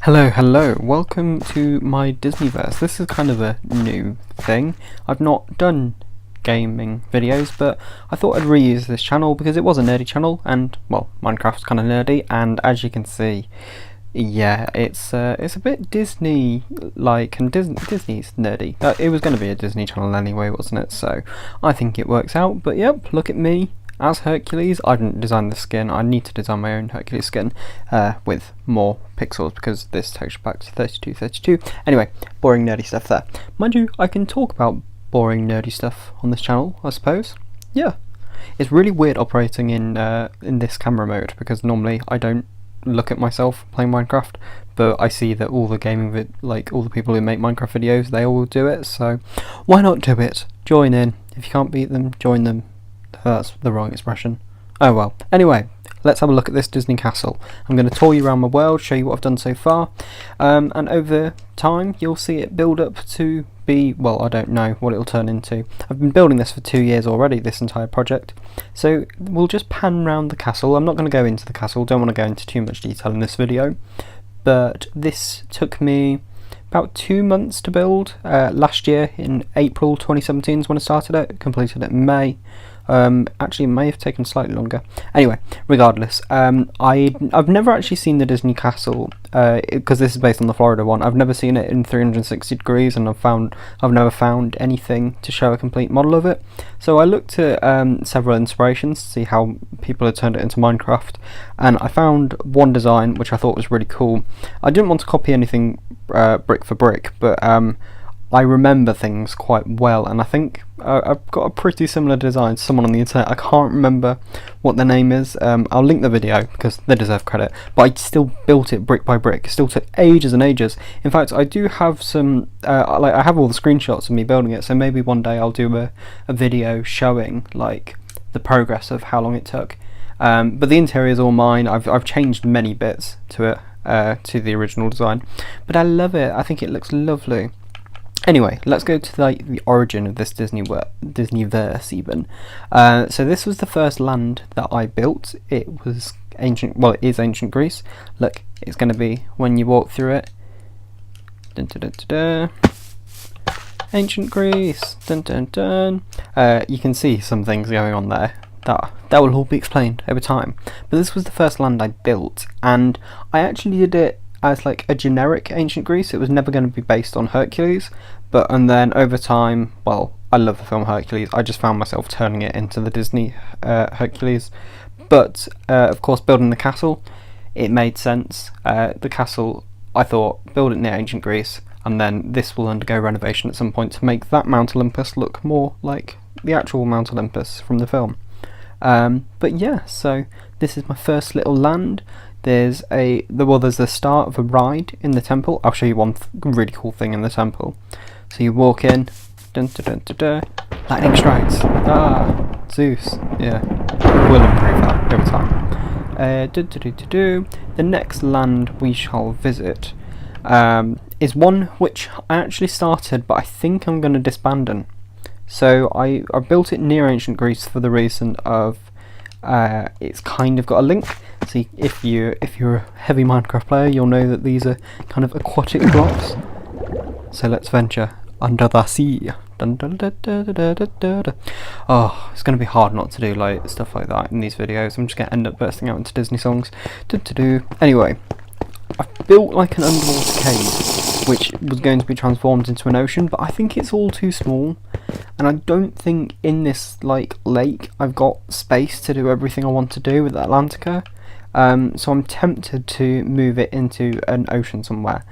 Hello, welcome to my DisneyVerse. This is kind of a new thing. I've not done gaming videos, but I thought I'd reuse this channel because it was a nerdy channel, and, well, Minecraft's kind of nerdy, and as you can see, yeah, it's a bit Disney-like, and Disney's nerdy. It was going to be a Disney channel anyway, wasn't it? So I think it works out, but yep, look at me. As Hercules, I didn't design the skin. I need to design my own Hercules skin with more pixels because this texture pack is 32. Anyway, boring nerdy stuff there. Mind you, I can talk about boring nerdy stuff on this channel, I suppose. Yeah, it's really weird operating in this camera mode because normally I don't look at myself playing Minecraft, but I see that all the gaming all the people who make Minecraft videos, they all do it. So why not do it? Join in. If you can't beat them, join them. That's the wrong expression. Oh well. Anyway, let's have a look at this Disney castle. I'm going to tour you around my world, show you what I've done so far, and over time you'll see it build up to be, well, I don't know what it'll turn into. I've been building this for 2 years already, this entire project. So we'll just pan round the castle. I'm not going to go into the castle, don't want to go into too much detail in this video, but this took me about 2 months to build. Last year in April 2017 is when I started it, completed it in May. Actually, it may have taken slightly longer. Anyway, regardless, I've never actually seen the Disney Castle because this is based on the Florida one. I've never seen it in 360 degrees, and I've never found anything to show a complete model of it. So I looked at several inspirations to see how people had turned it into Minecraft, and I found one design which I thought was really cool. I didn't want to copy anything brick for brick, but I remember things quite well, and I think I've got a pretty similar design to someone on the internet. I can't remember what their name is. I'll link the video because they deserve credit, but I still built it brick by brick. It still took ages and ages. In fact, I do have some, I have all the screenshots of me building it, so maybe one day I'll do a video showing like the progress of how long it took. But the interior is all mine. I've changed many bits to it, to the original design, but I love it. I think it looks lovely. Anyway, let's go to the origin of this DisneyVerse even. So this was the first land that I built. It was ancient, well, it is ancient Greece. Look, it's going to be when you walk through it. Dun, dun, dun, dun, dun. Ancient Greece. Dun, dun, dun. You can see some things going on there. That will all be explained over time. But this was the first land I built, and I actually did it as like a generic ancient Greece. It was never going to be based on Hercules, and then over time, well, I love the film Hercules, I just found myself turning it into the Disney Hercules. But of course, building the castle, it made sense. The castle, I thought, build it near ancient Greece, and then this will undergo renovation at some point to make that Mount Olympus look more like the actual Mount Olympus from the film. But yeah, so this is my first little land. There's the start of a ride in the temple. I'll show you one really cool thing in the temple. So you walk in, dun, dun, dun, dun, dun, lightning strikes. Ah, Zeus. Yeah, we'll improve that over time. The next land we shall visit is one which I actually started, but I think I'm going to disband. So I built it near ancient Greece for the reason of it's kind of got a link. See, if you're a heavy Minecraft player, you'll know that these are kind of aquatic blocks. So let's venture under the sea. Dun, dun, dun, dun, dun, dun, dun, dun. Oh, it's going to be hard not to do like stuff like that in these videos. I'm just going to end up bursting out into Disney songs. Anyway, I've built like an underwater cave, which was going to be transformed into an ocean, but I think it's all too small, and I don't think in this like lake I've got space to do everything I want to do with Atlantica. So I'm tempted to move it into an ocean somewhere,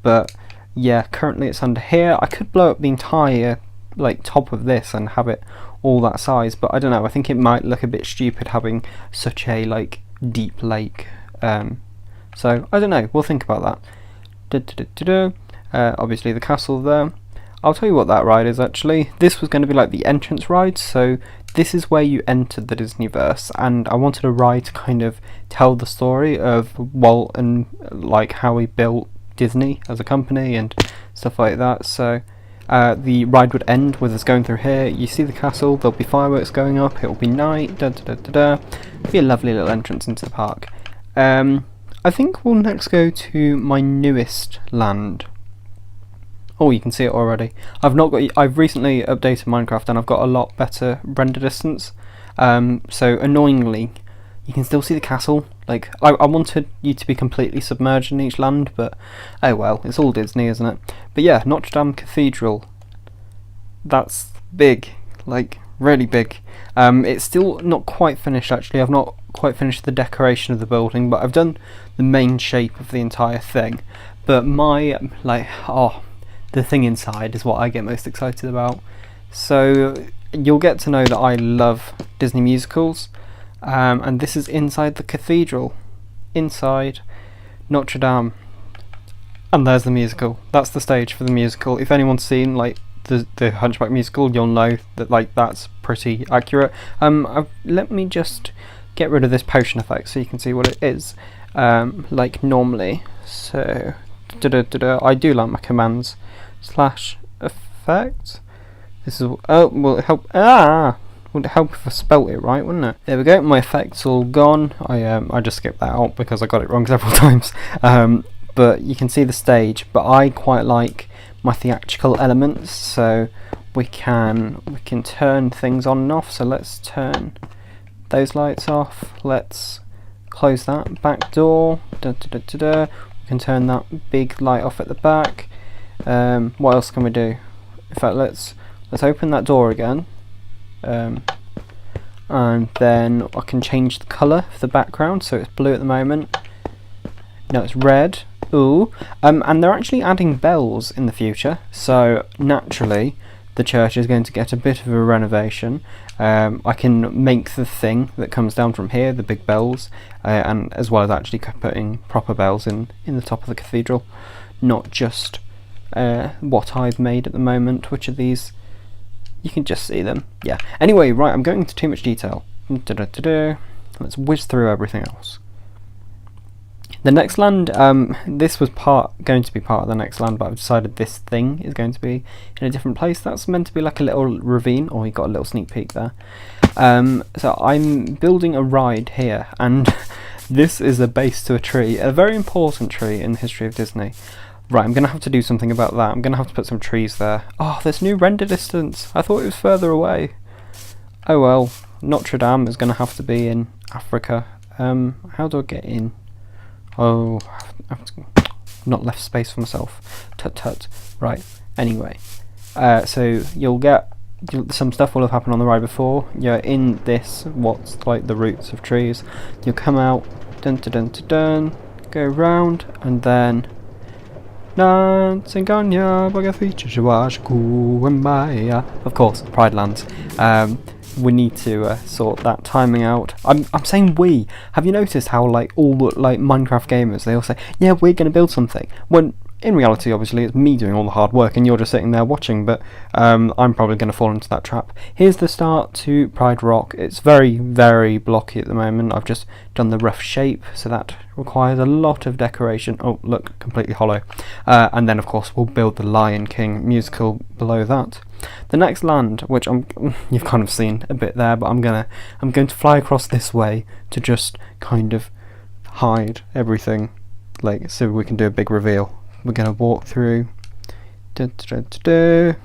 but yeah, currently it's under here. I could blow up the entire like top of this and have it all that size, but I don't know, I think it might look a bit stupid having such a like deep lake. So I don't know, we'll think about that. Obviously the castle there. I'll tell you what that ride is actually. This was going to be like the entrance ride, so this is where you entered the Disneyverse, and I wanted a ride to kind of tell the story of Walt and like how we built Disney as a company and stuff like that. So the ride would end with us going through here. You see the castle, there'll be fireworks going up, it'll be night, it'll be a lovely little entrance into the park. I think we'll next go to my newest land. Oh, you can see it already. I've recently updated Minecraft and I've got a lot better render distance. So annoyingly, you can still see the castle. Like, I wanted you to be completely submerged in each land, but oh well, it's all Disney, isn't it? But yeah, Notre Dame Cathedral. That's big, like really big. It's still not quite finished actually. I've not quite finished the decoration of the building, but I've done the main shape of the entire thing. But my, the thing inside is what I get most excited about. So you'll get to know that I love Disney musicals, and this is inside the cathedral, inside Notre Dame, and there's the musical. That's the stage for the musical. If anyone's seen like the Hunchback musical, you'll know that like that's pretty accurate. Let me just get rid of this potion effect so you can see what it is like normally. So I do like my commands / effect. This is will it help? Would it help if I spelt it right, wouldn't it? There we go. My effect's all gone. I just skipped that out because I got it wrong several times. But you can see the stage. But I quite like my theatrical elements, so we can turn things on and off. So let's turn those lights off. Let's close that back door. We can turn that big light off at the back. What else can we do? In fact, let's open that door again, and then I can change the colour of the background. So it's blue at the moment. No, it's red. Ooh, and they're actually adding bells in the future. So naturally, the church is going to get a bit of a renovation. I can make the thing that comes down from here, the big bells, and as well as actually putting proper bells in the top of the cathedral, not just what I've made at the moment, which are these. You can just see them. Yeah. Anyway, right, I'm going into too much detail. Let's whiz through everything else. The next land, this was going to be part of the next land, but I've decided this thing is going to be in a different place. That's meant to be like a little ravine. Oh, you got a little sneak peek there. So I'm building a ride here, and this is a base to a tree, a very important tree in the history of Disney. Right, I'm going to have to do something about that. I'm going to have to put some trees there. Oh, there's new render distance. I thought it was further away. Oh well, Notre Dame is going to have to be in Africa. How do I get in? Oh, I've not left space for myself. Tut tut. Right, anyway. So you'll get some stuff will have happened on the ride before. You're in this, what's like the roots of trees. You'll come out, dun dun dun dun dun, go round, and then of course, Pride Lands. We need to sort that timing out. I'm saying we. Have you noticed how like all the like Minecraft gamers, they all say, yeah, we're going to build something, when in reality obviously it's me doing all the hard work and you're just sitting there watching. But I'm probably going to fall into that trap. Here's the start to Pride Rock. It's very, very blocky at the moment. I've just done the rough shape, so that requires a lot of decoration. Oh look, completely hollow. And then of course we'll build the Lion King musical below that. The next land, which you've kind of seen a bit there, but I'm going to fly across this way to just kind of hide everything, like so we can do a big reveal. We're going to walk through. It's weird,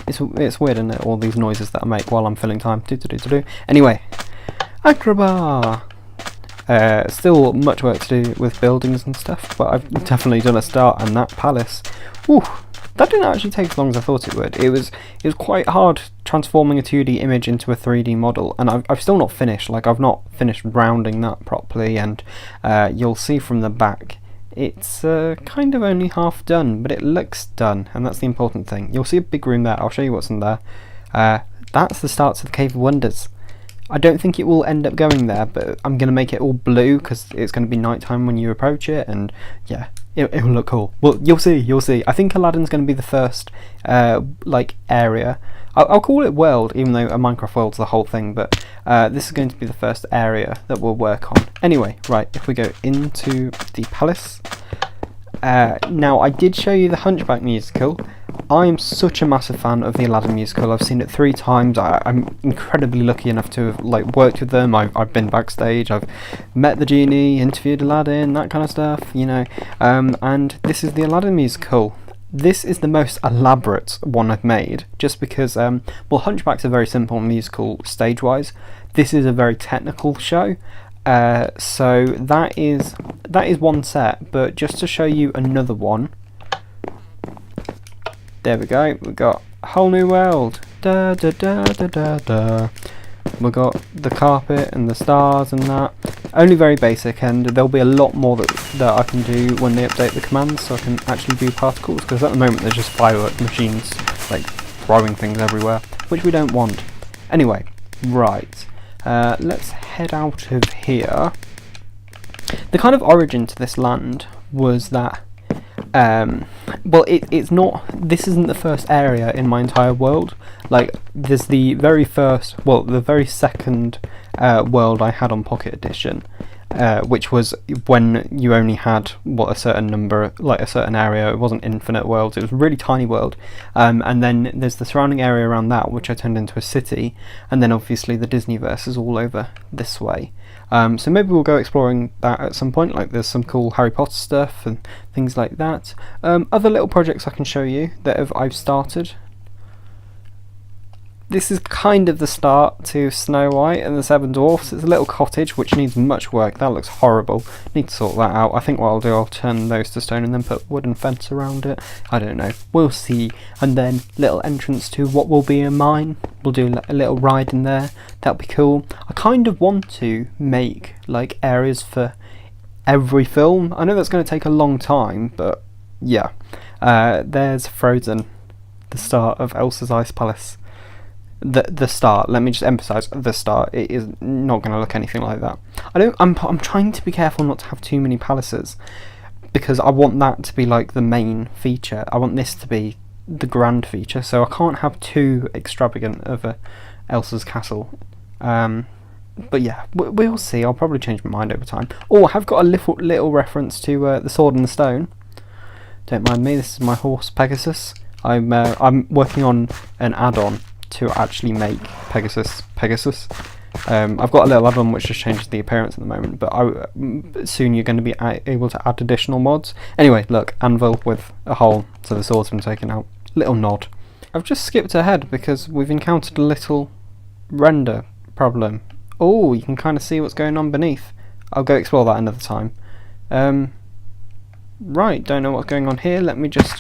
isn't it? All these noises that I make while I'm filling time. Anyway, Agrabah. Still much work to do with buildings and stuff, but I've definitely done a start, and that palace. Ooh, that didn't actually take as long as I thought it would. It was quite hard transforming a 2D image into a 3D model, and I've still not finished. Like I've not finished rounding that properly, and you'll see from the back. It's kind of only half done, but it looks done, and that's the important thing. You'll see a big room there. I'll show you what's in there. That's the start to the Cave of Wonders. I don't think it will end up going there, but I'm going to make it all blue because it's going to be nighttime when you approach it, and yeah, it will look cool. Well, you'll see. I think Aladdin's going to be the first like area. I'll call it world, even though a Minecraft world's the whole thing, but this is going to be the first area that we'll work on. Anyway, right, if we go into the palace. Now, I did show you the Hunchback musical. I am such a massive fan of the Aladdin musical. I've seen it 3 times. I'm incredibly lucky enough to have like worked with them. I've been backstage. I've met the genie, interviewed Aladdin, that kind of stuff, you know. And this is the Aladdin musical. This is the most elaborate one I've made, just because well, Hunchback's a very simple musical stage-wise. This is a very technical show. So that is one set, but just to show you another one. There we go, we've got a whole new world. Da da da da da da. We've got the carpet and the stars and that. Only very basic, and there'll be a lot more that I can do when they update the commands, so I can actually do particles, because at the moment they're just firework machines, like throwing things everywhere, which we don't want. Anyway, right, let's head out of here. The kind of origin to this land was that well, it's not. This isn't the first area in my entire world. Like, there's the very first, well, the very second world I had on Pocket Edition, which was when you only had a certain number, like a certain area. It wasn't infinite worlds. It was a really tiny world. And then there's the surrounding area around that, which I turned into a city. And then obviously the DisneyVerse is all over this way. So maybe we'll go exploring that at some point. Like, there's some cool Harry Potter stuff and things like that. Other little projects I can show you that I've started. This is kind of the start to Snow White and the Seven Dwarfs. It's a little cottage which needs much work. That looks horrible. Need to sort that out. I think what I'll do, I'll turn those to stone and then put wooden fence around it. I don't know. We'll see. And then little entrance to what will be a mine. We'll do a little ride in there. That'll be cool. I kind of want to make like areas for every film. I know that's going to take a long time, but yeah. There's Frozen, the start of Elsa's Ice Palace. The start, let me just emphasise the start. It is not going to look anything like that. I'm trying to be careful not to have too many palaces, because I want that to be like the main feature. I want this to be the grand feature, so I can't have too extravagant of a Elsa's castle. But yeah, we'll see. I'll probably change my mind over time. Oh, I have got a little reference to the Sword and the Stone. Don't mind me. This is my horse Pegasus. I'm working on an add-on to actually make Pegasus. I've got a little add-on which just changes the appearance at the moment, but soon you're going to be able to add additional mods. Anyway, look, anvil with a hole, so the sword's been taken out. Little nod. I've just skipped ahead because we've encountered a little render problem. Oh, you can kind of see what's going on beneath. I'll go explore that another time. Right, don't know what's going on here. Let me just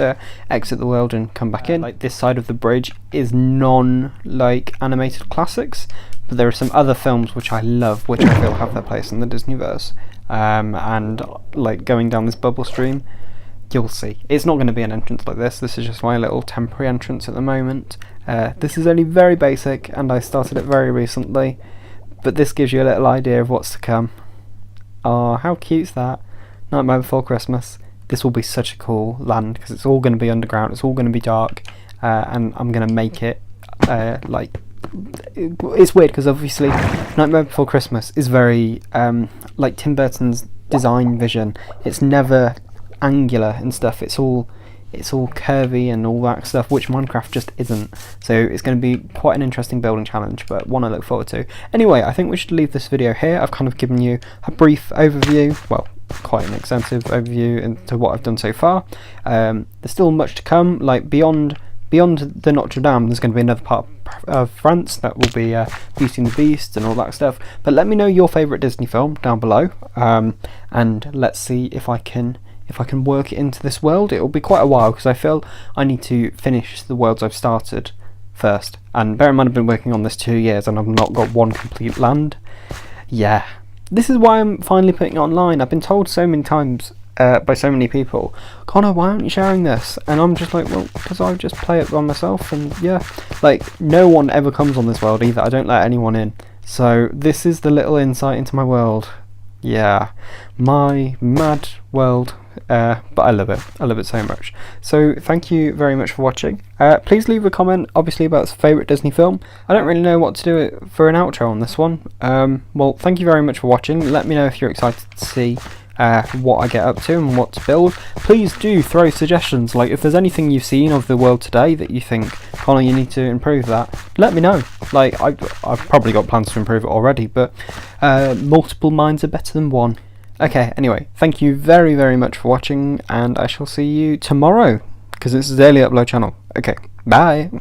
exit the world and come back in. Like, this side of the bridge is like animated classics, but there are some other films which I love, which I feel have their place in the DisneyVerse. And like going down this bubble stream, you'll see. It's not going to be an entrance like this. This is just my little temporary entrance at the moment. This is only very basic, and I started it very recently, but this gives you a little idea of what's to come. Oh, how cute's that? Nightmare Before Christmas. This will be such a cool land because it's all going to be underground, it's all going to be dark, and I'm going to make it like, it's weird because obviously Nightmare Before Christmas is very like Tim Burton's design vision. It's never angular and stuff, it's all curvy and all that stuff, which Minecraft just isn't. So it's going to be quite an interesting building challenge, but one I look forward to. Anyway, I think we should leave this video here. I've kind of given you a brief overview, well, quite an extensive overview into what I've done so far. There's still much to come. Like beyond the Notre Dame, there's going to be another part of France that will be Beauty and the Beast and all that stuff. But let me know your favourite Disney film down below, and let's see if I can work it into this world. It'll be quite a while because I feel I need to finish the worlds I've started first. And bear in mind, I've been working on this 2 years and I've not got one complete land. Yeah. This is why I'm finally putting it online. I've been told so many times by so many people, Connor, why aren't you sharing this? And I'm just like, well, because I just play it by myself, and yeah. Like, no one ever comes on this world either. I don't let anyone in. So this is the little insight into my world. Yeah. My mad world. But I love it. I love it so much. So thank you very much for watching. Please leave a comment, obviously, about favourite Disney film. I don't really know what to do for an outro on this one. Well, thank you very much for watching. Let me know if you're excited to see what I get up to and what to build. Please do throw suggestions, like if there's anything you've seen of the world today that you think, Connor, you need to improve that, let me know. Like I've probably got plans to improve it already, but multiple minds are better than one. Okay, anyway, thank you very, very much for watching, and I shall see you tomorrow, because this is Daily Upload channel. Okay, bye!